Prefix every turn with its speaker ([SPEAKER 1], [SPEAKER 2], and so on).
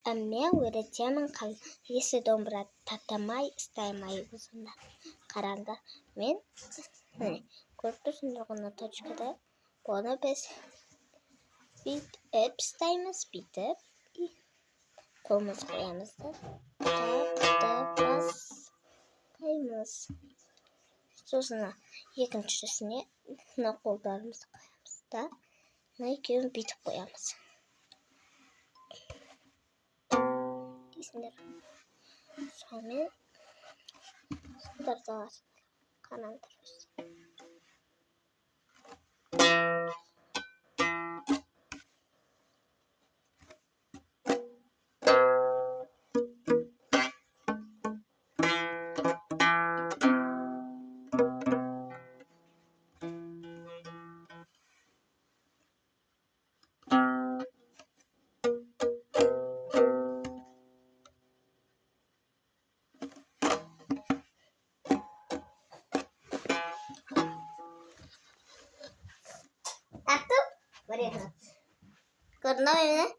[SPEAKER 1] Мен өретемін если домбыра татамай ұстаймай өзімді. Қараңдар, мен көріп тұрсыңдар ғана точкада. Оны біз бүйтіп ұстаймыз, бүйтіп қолымыз қоямыз да, бастаймыз. Сосын екіншісіне қолдарымызды қоямыз да, екеуін бүйтіп қоямыз. Дейсіңдер. Сонымен сылдарды қараңдар. Attım. Buraya at. Gördün mü?